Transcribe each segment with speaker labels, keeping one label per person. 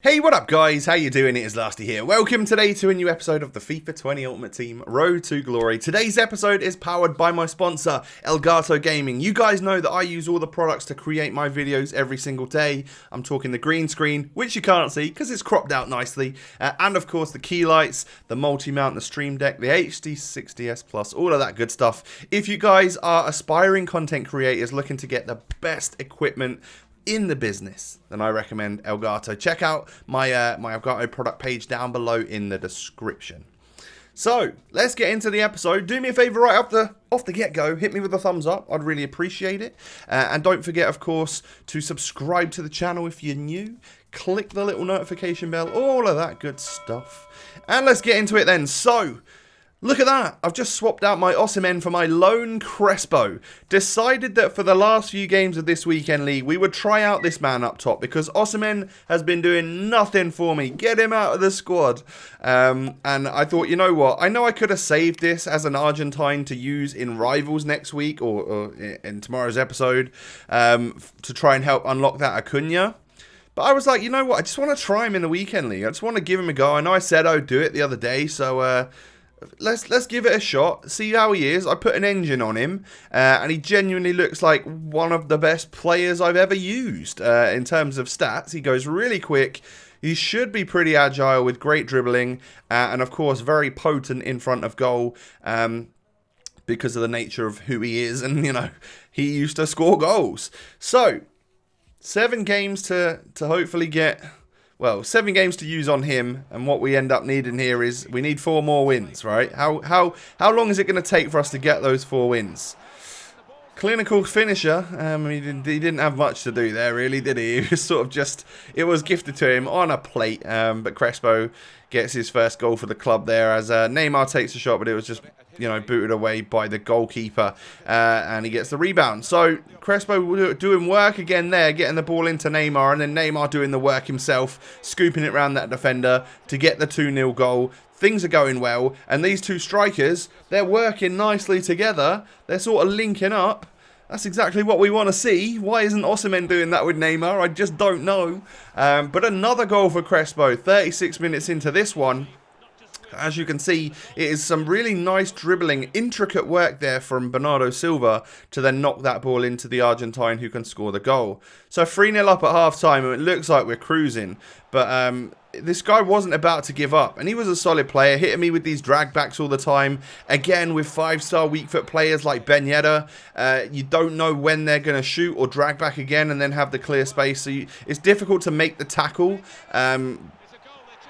Speaker 1: Hey, what up guys? How you doing? It is Lasty here. Welcome today to a new episode of the FIFA 20 Ultimate Team Road to Glory. Today's episode is powered by my sponsor, Elgato Gaming. You guys know that I use all the products to create my videos every single day. I'm talking the green screen, which you can't see because it's cropped out nicely. And of course the key lights, the multi-mount, the stream deck, the HD60S Plus, all of that good stuff. If you guys are aspiring content creators looking to get the best equipment in the business, then I recommend Elgato. Check out my Elgato product page down below in the description. So let's get into the episode. Do me a favor right off the get-go, hit me with a thumbs up. I'd really appreciate it. And don't forget, of course, to subscribe to the channel if you're new. Click the little notification bell, all of that good stuff. And let's get into it then. So, look at that. I've just swapped out my Osimhen for my lone Crespo. Decided that for the last few games of this weekend league, we would try out this man up top because Osimhen has been doing nothing for me. Get him out of the squad. And I thought, you know what? I know I could have saved this as an Argentine to use in Rivals next week or in tomorrow's episode to try and help unlock that Acuna. But I was like, you know what? I just want to try him in the weekend league. I just want to give him a go. I know I said I would do it the other day, so Let's give it a shot, see how he is. I put an engine on him, and he genuinely looks like one of the best players I've ever used in terms of stats. He goes really quick. He should be pretty agile with great dribbling, and of course very potent in front of goal because of the nature of who he is, and you know, he used to score goals. So 7 games to hopefully get. Well, 7 games to use on him, and what we end up needing here is we need 4 more wins, right? How long is it going to take for us to get those 4 wins? Clinical finisher. He didn't have much to do there, really, did he? It was sort of just, it was gifted to him on a plate. But Crespo gets his first goal for the club there as Neymar takes a shot, but it was just, you know, booted away by the goalkeeper, and he gets the rebound. So Crespo doing work again there, getting the ball into Neymar, and then Neymar doing the work himself, scooping it around that defender to get the 2-0 goal. Things are going well, and these two strikers, they're working nicely together. They're sort of linking up. That's exactly what we want to see. Why isn't Osimhen doing that with Neymar? I just don't know. But another goal for Crespo, 36 minutes into this one. As you can see, it is some really nice dribbling, intricate work there from Bernardo Silva to then knock that ball into the Argentine who can score the goal. So 3-0 up at half-time, and it looks like we're cruising. But this guy wasn't about to give up, and he was a solid player, hitting me with these drag backs all the time. Again, with 5-star weak foot players like Ben Yedder, you don't know when they're going to shoot or drag back again and then have the clear space. So it's difficult to make the tackle.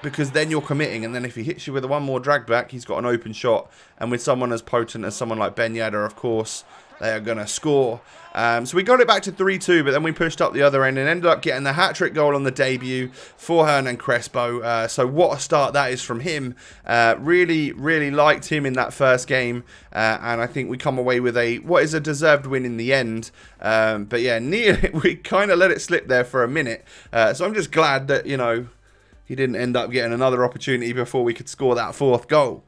Speaker 1: Because then you're committing, and then if he hits you with one more drag back, he's got an open shot. And with someone as potent as someone like Ben Yedder, of course, they are going to score. So we got it back to 3-2, but then we pushed up the other end and ended up getting the hat-trick goal on the debut for Hernan Crespo. So what a start that is from him. Really, really liked him in that first game. And I think we come away with what is a deserved win in the end. But yeah, we kind of let it slip there for a minute. So I'm just glad that, you know, he didn't end up getting another opportunity before we could score that 4th goal.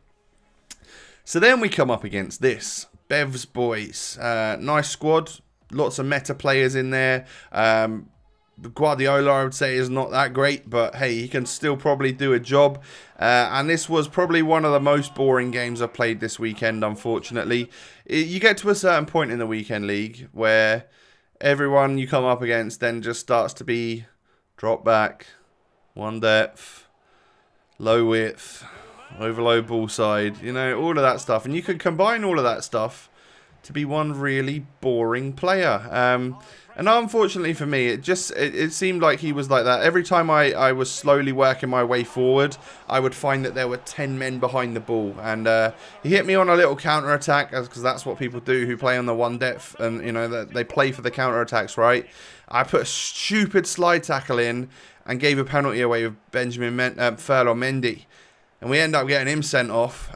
Speaker 1: So then we come up against this. Bev's boys. Nice squad. Lots of meta players in there. Guardiola, I would say, is not that great. But hey, he can still probably do a job. And this was probably one of the most boring games I've played this weekend, unfortunately. You get to a certain point in the weekend league where everyone you come up against then just starts to be drop back, 1 depth, low width, overload ball side, you know, all of that stuff. And you can combine all of that stuff to be one really boring player. And unfortunately for me, it seemed like he was like that. Every time I was slowly working my way forward, I would find that there were 10 men behind the ball. And he hit me on a little counter-attack, because that's what people do who play on the 1 depth. And, you know, they play for the counter-attacks, right? I put a stupid slide tackle in and gave a penalty away with Benjamin Ferland Mendy. And we end up getting him sent off.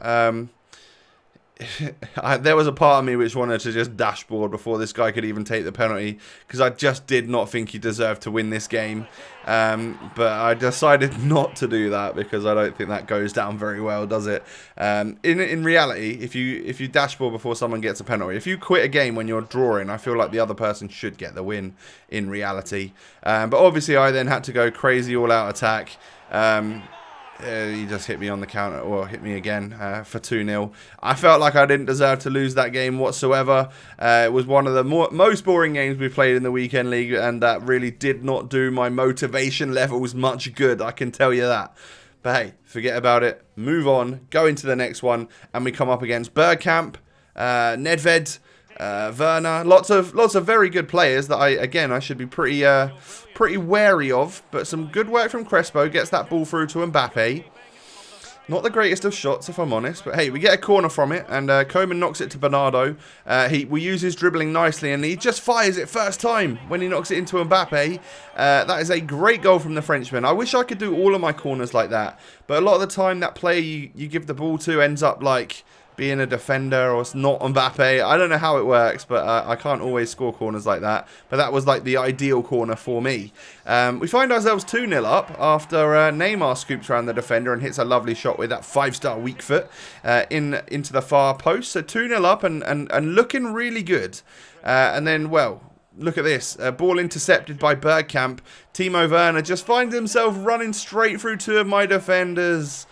Speaker 1: there was a part of me which wanted to just dashboard before this guy could even take the penalty, because I just did not think he deserved to win this game. But I decided not to do that because I don't think that goes down very well, does it? In reality, if you dashboard before someone gets a penalty, if you quit a game when you're drawing, I feel like the other person should get the win in reality. But obviously I then had to go crazy all-out attack. He just hit me on the counter, or hit me again for 2-0. I felt like I didn't deserve to lose that game whatsoever. It was one of the most boring games we played in the weekend league, and that really did not do my motivation levels much good, I can tell you that. But hey, forget about it, move on, go into the next one, and we come up against Bergkamp, Nedved, Werner, lots of very good players that I should be pretty wary of, but some good work from Crespo, gets that ball through to Mbappe. Not the greatest of shots, if I'm honest, but hey, we get a corner from it, and Koeman knocks it to Bernardo. We use his dribbling nicely, and he just fires it first time when he knocks it into Mbappe. That is a great goal from the Frenchman. I wish I could do all of my corners like that, but a lot of the time that player you give the ball to ends up like being a defender, or it's not Mbappe. I don't know how it works, but I can't always score corners like that. But that was like the ideal corner for me. We find ourselves 2-0 up after Neymar scoops around the defender and hits a lovely shot with that 5-star weak foot into the far post. So 2-0 up and looking really good. And then, well, look at this. Ball intercepted by Bergkamp. Timo Werner just finds himself running straight through two of my defenders.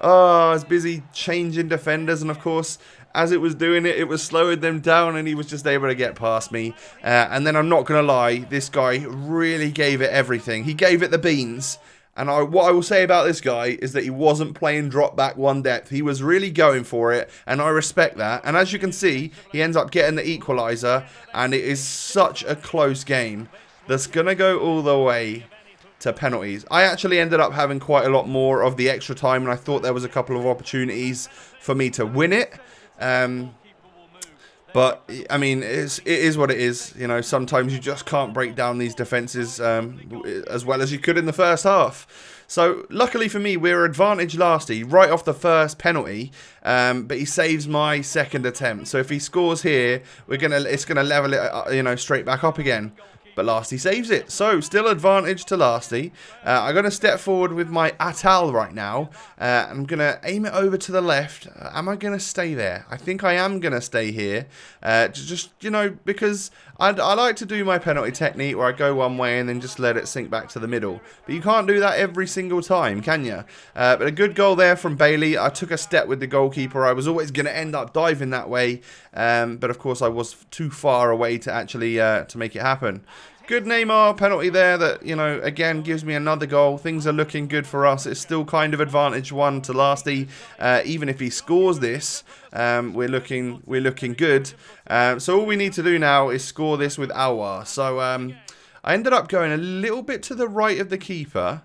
Speaker 1: Oh, I was busy changing defenders, and of course, as it was doing it, it was slowing them down, and he was just able to get past me. And then I'm not going to lie, this guy really gave it everything. He gave it the beans. And what I will say about this guy is that he wasn't playing drop back one depth. He was really going for it, and I respect that. And as you can see, he ends up getting the equaliser, and it is such a close game that's going to go all the way to penalties. I actually ended up having quite a lot more of the extra time, and I thought there was a couple of opportunities for me to win it. But I mean, it is what it is. You know, sometimes you just can't break down these defenses as well as you could in the first half. So luckily for me, we're advantage Lasty right off the first penalty, but he saves my second attempt. So if he scores here, it's gonna level it, straight back up again. But Lasty saves it. So, still advantage to Lasty. I'm going to step forward with my Atal right now. I'm going to aim it over to the left. Am I going to stay there? I think I am going to stay here. Because I like to do my penalty technique where I go one way and then just let it sink back to the middle. But you can't do that every single time, can you? But a good goal there from Bailey. I took a step with the goalkeeper. I was always going to end up diving that way. But of course I was too far away to actually to make it happen. Good Neymar penalty there that, again gives me another goal. Things are looking good for us. It's still kind of advantage 1 to Lasty. Even if he scores this, we're looking good. So all we need to do now is score this with Aouar. So I ended up going a little bit to the right of the keeper.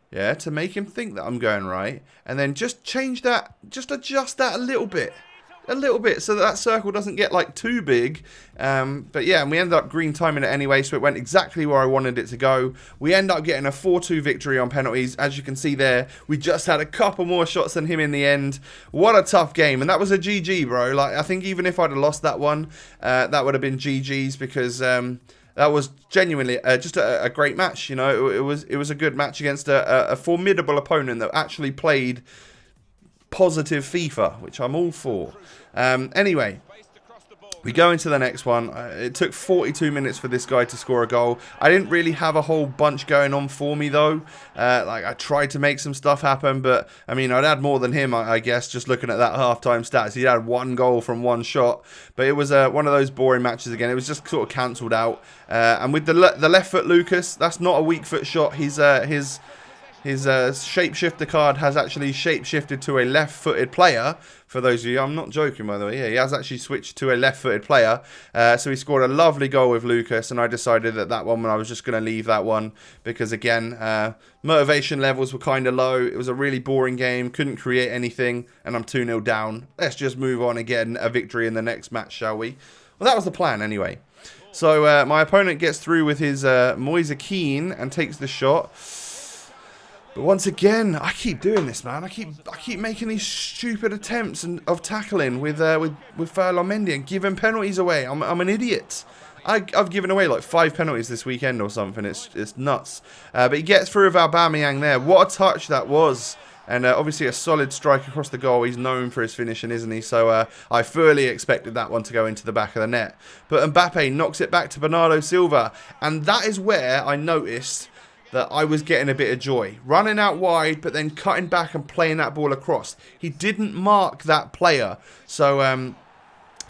Speaker 1: Yeah, to make him think that I'm going right. And then just change that, just adjust that a little bit. So that circle doesn't get like too big. But yeah, and we ended up green timing it anyway, so it went exactly where I wanted it to go. We end up getting a 4-2 victory on penalties. As you can see there, we just had a couple more shots than him in the end. What a tough game, and that was a GG, bro. Like, I think even if I'd have lost that one, that would have been GG's, because that was genuinely just a great match. It was a good match against a formidable opponent that actually played positive FIFA, which I'm all for. Anyway, we go into the next one. It took 42 minutes for this guy to score a goal. I didn't really have a whole bunch going on for me, though. I tried to make some stuff happen, but I mean, I'd had more than him, I guess, just looking at that halftime stats. He had one goal from one shot, but it was one of those boring matches again. It was just sort of cancelled out. And with the left foot Lucas, that's not a weak foot shot. His shapeshifter card has actually shapeshifted to a left-footed player. For those of you, I'm not joking, by the way. Yeah, he has actually switched to a left-footed player. So he scored a lovely goal with Lucas, and I decided that one I was just going to leave that one because, again, motivation levels were kind of low. It was a really boring game, couldn't create anything, and I'm 2-0 down. Let's just move on and get a victory in the next match, shall we? Well, that was the plan anyway. So my opponent gets through with his Moise Keane and takes the shot. But once again, I keep doing this, man. I keep making these stupid attempts of tackling with Ferland Mendy and giving penalties away. I'm an idiot. I've given away like 5 penalties this weekend or something. It's nuts. But he gets through with Aubameyang there. What a touch that was. And obviously a solid strike across the goal. He's known for his finishing, isn't he? So I fully expected that one to go into the back of the net. But Mbappe knocks it back to Bernardo Silva. And that is where I noticed that I was getting a bit of joy. Running out wide, but then cutting back and playing that ball across. He didn't mark that player. So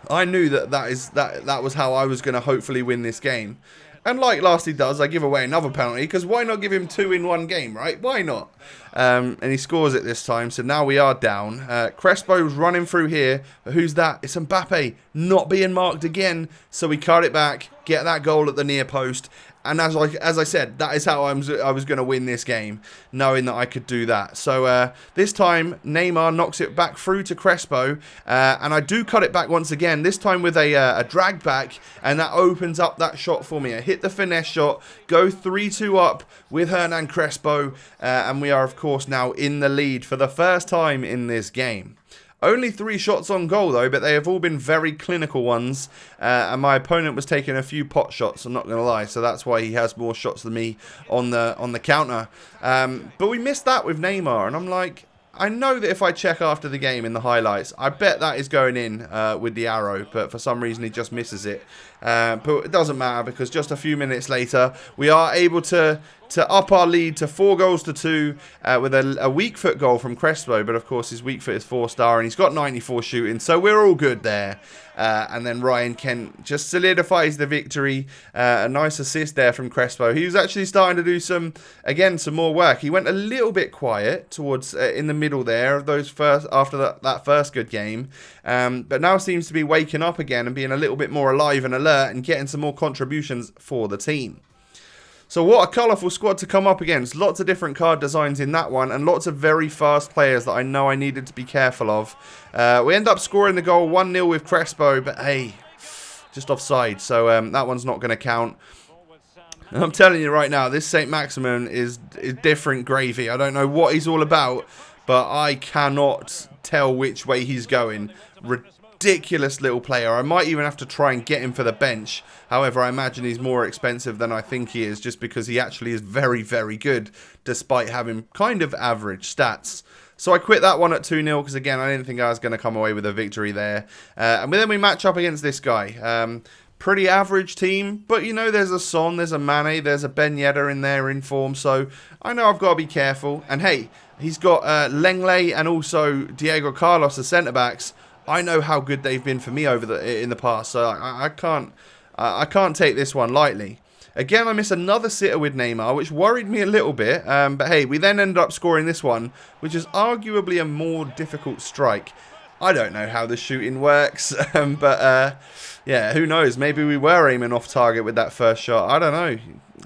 Speaker 1: I knew that was how I was going to hopefully win this game. And like Lastly does, I give away another penalty, because why not give him 2 in one game, right? Why not? And he scores it this time, so now we are down. Crespo's running through here. Who's that? It's Mbappe, not being marked again. So we cut it back, get that goal at the near post. And as I said, that is how I was going to win this game, knowing that I could do that. So this time, Neymar knocks it back through to Crespo. And I do cut it back once again, this time with a drag back. And that opens up that shot for me. I hit the finesse shot, go 3-2 up with Hernan Crespo. And we are, of course, now in the lead for the first time in this game. Only 3 shots on goal, though, but they have all been very clinical ones. And my opponent was taking a few pot shots, I'm not going to lie. So that's why he has more shots than me on the counter. But we missed that with Neymar. And I'm like, I know that if I check after the game in the highlights, I bet that is going in with the arrow. But for some reason, he just misses it. But it doesn't matter, because just a few minutes later, we are able to up our lead to 4-2 with a weak foot goal from Crespo. But of course, his weak foot is 4-star and he's got 94 shooting. So we're all good there. And then Ryan Kent just solidifies the victory. A nice assist there from Crespo. He was actually starting to do some more work. He went a little bit quiet towards in the middle there of those after that first good game. But now seems to be waking up again and being a little bit more alive and alert and getting some more contributions for the team. So what a colourful squad to come up against. Lots of different card designs in that one, and lots of very fast players that I know I needed to be careful of. We end up scoring the goal 1-0 with Crespo, but hey, just offside. So that one's not going to count. And I'm telling you right now, this St. Maximin is different gravy. I don't know what he's all about, but I cannot tell which way he's going. Ridiculous little player. I might even have to try and get him for the bench. However, I imagine he's more expensive than I think he is, just because he actually is very, very good, despite having kind of average stats. So I quit that one at 2-0, because again, I didn't think I was going to come away with a victory there. And then we match up against this guy. Pretty average team, but you know, there's a Son, there's a Mane, there's a Ben Yedder in there in form, so I know I've got to be careful. And hey, he's got Lenglet and also Diego Carlos as centre-backs. I know how good they've been for me in the past, so I can't take this one lightly. Again, I miss another sitter with Neymar, which worried me a little bit. But hey, we then ended up scoring this one, which is arguably a more difficult strike. I don't know how the shooting works, but yeah, who knows? Maybe we were aiming off target with that first shot. I don't know.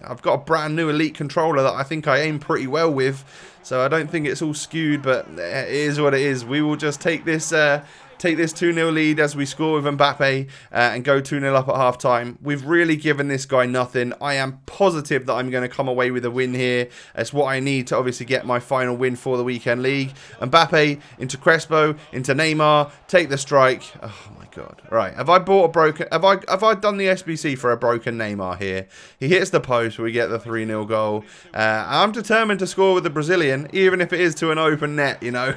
Speaker 1: I've got a brand new Elite controller that I think I aim pretty well with, so I don't think it's all skewed, but it is what it is. We will just take this 2-0 lead as we score with Mbappe and go 2-0 up at half-time. We've really given this guy nothing. I am positive that I'm going to come away with a win here. That's what I need to obviously get my final win for the weekend league. Mbappe into Crespo, into Neymar, take the strike. Oh my god. Right, have I bought a broken... Have I done the SBC for a broken Neymar here? He hits the post, we get the 3-0 goal. I'm determined to score with the Brazilian, even if it is to an open net, you know.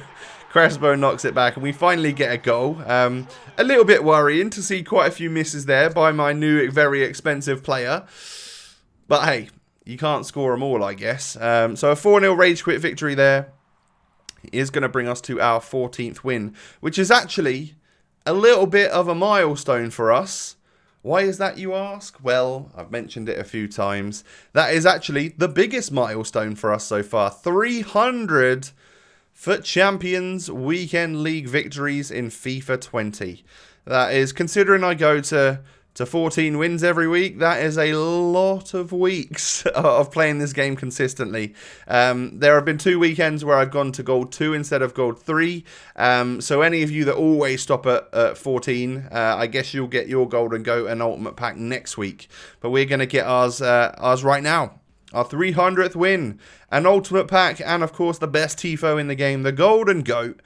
Speaker 1: Crespo knocks it back and we finally get a goal. A little bit worrying to see quite a few misses there by my new very expensive player. But hey, you can't score them all, I guess. So a 4-0 rage quit victory there is going to bring us to our 14th win, which is actually a little bit of a milestone for us. Why is that, you ask? Well, I've mentioned it a few times. That is actually the biggest milestone for us so far. 300 FUT Champions Weekend League victories in FIFA 20. That is, considering I go to 14 wins every week, that is a lot of weeks of playing this game consistently. There have been 2 weekends where I've gone to Gold 2 instead of Gold 3. So any of you that always stop at 14, I guess you'll get your Golden Goat and Ultimate Pack next week. But we're going to get ours right now. our 300th win, an ultimate pack, and of course the best Tifo in the game, the golden GOAT.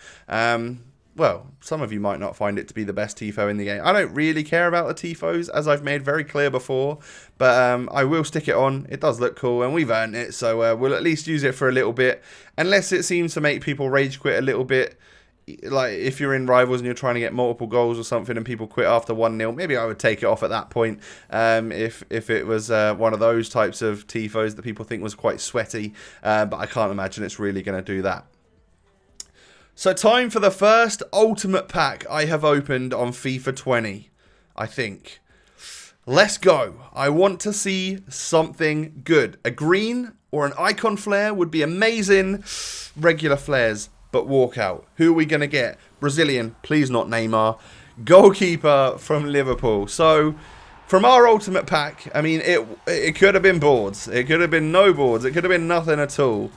Speaker 1: Well, some of you might not find it to be the best Tifo in the game. I don't really care about the Tifos, as I've made very clear before. But I will stick it on. It does look cool, and we've earned it. So we'll at least use it for a little bit. Unless it seems to make people rage quit a little bit. Like, if you're in Rivals and you're trying to get multiple goals or something and people quit after 1-0, maybe I would take it off at that point. If it was one of those types of Tifos that people think was quite sweaty. But I can't imagine it's really going to do that. So time for the first ultimate pack I have opened on FIFA 20, I think. Let's go. I want to see something good. A green or an icon flare would be amazing. Regular flares, but walkout. Who are we going to get? Brazilian, please not Neymar. Goalkeeper from Liverpool. So from our ultimate pack, I mean, it could have been boards. It could have been no boards. It could have been nothing at all.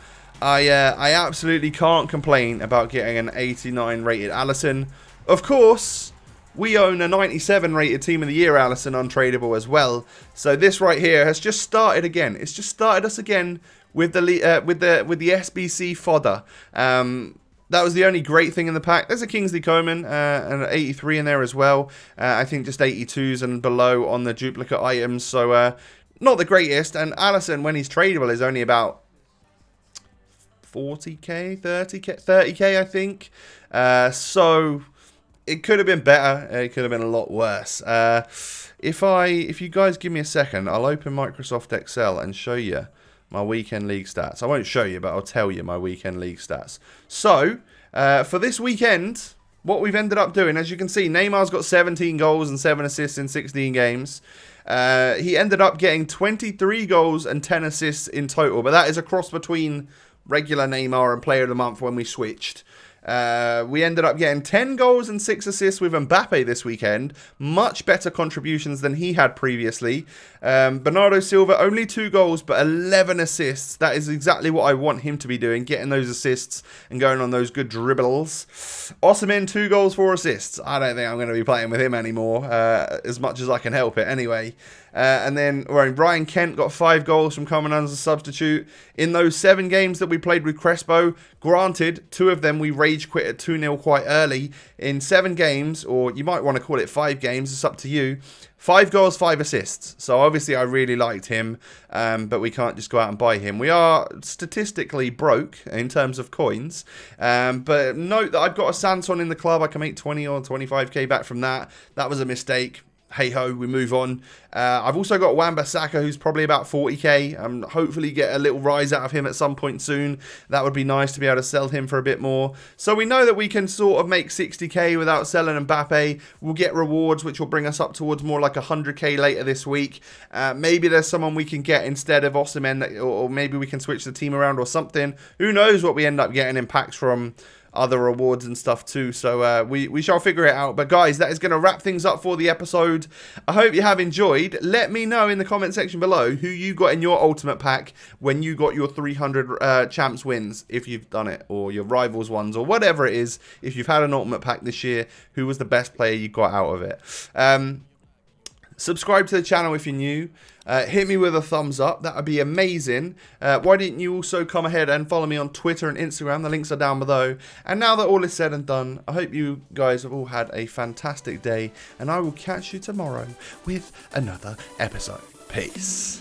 Speaker 1: I absolutely can't complain about getting an 89 rated Alisson. Of course, we own a 97 rated Team of the Year Alisson untradeable as well. So this right here has just started again. It's just started us again with the SBC fodder. That was the only great thing in the pack. There's a Kingsley Coman and an 83 in there as well. I think just 82s and below on the duplicate items. So not the greatest. And Alisson, when he's tradable, is only about 40k, 30k, I think. So it could have been better. It could have been a lot worse. If you guys give me a second, I'll open Microsoft Excel and show you my weekend league stats. I won't show you, but I'll tell you my weekend league stats. So for this weekend, what we've ended up doing, as you can see, Neymar's got 17 goals and 7 assists in 16 games. He ended up getting 23 goals and 10 assists in total, but that is a cross between regular Neymar and Player of the Month when we switched. We ended up getting 10 goals and 6 assists with Mbappe this weekend. Much better contributions than he had previously. Bernardo Silva, only 2 goals, but 11 assists. That is exactly what I want him to be doing, getting those assists and going on those good dribbles. Osimhen, 2 goals, 4 assists. I don't think I'm going to be playing with him anymore, as much as I can help it anyway. And then Ryan Kent got 5 goals from coming on as a substitute. In those 7 games that we played with Crespo, granted, 2 of them we rage quit at 2-0 quite early. In 7 games, or you might want to call it 5 games, it's up to you. 5 goals, 5 assists. So obviously I really liked him, but we can't just go out and buy him. We are statistically broke in terms of coins. But note that I've got a Sanson in the club. I can make 20 or 25k back from that. That was a mistake. Hey ho, we move on. I've also got Bussaco, who's probably about 40k. Hopefully get a little rise out of him at some point soon. That would be nice to be able to sell him for a bit more. So we know that we can sort of make 60k without selling Mbappe. We'll get rewards, which will bring us up towards more like 100k later this week. Maybe there's someone we can get instead of Osimhen, or maybe we can switch the team around or something. Who knows what we end up getting in packs from other rewards and stuff too. So we shall figure it out. But guys, that is going to wrap things up for the episode. I hope you have enjoyed. Let me know in the comment section below who you got in your ultimate pack when you got your 300 champs wins, if you've done it, or your rivals ones, or whatever it is. If you've had an ultimate pack this year, who was the best player you got out of it? Subscribe to the channel if you're new. Hit me with a thumbs up. That would be amazing. Why didn't you also come ahead and follow me on Twitter and Instagram? The links are down below. And now that all is said and done, I hope you guys have all had a fantastic day. And I will catch you tomorrow with another episode. Peace.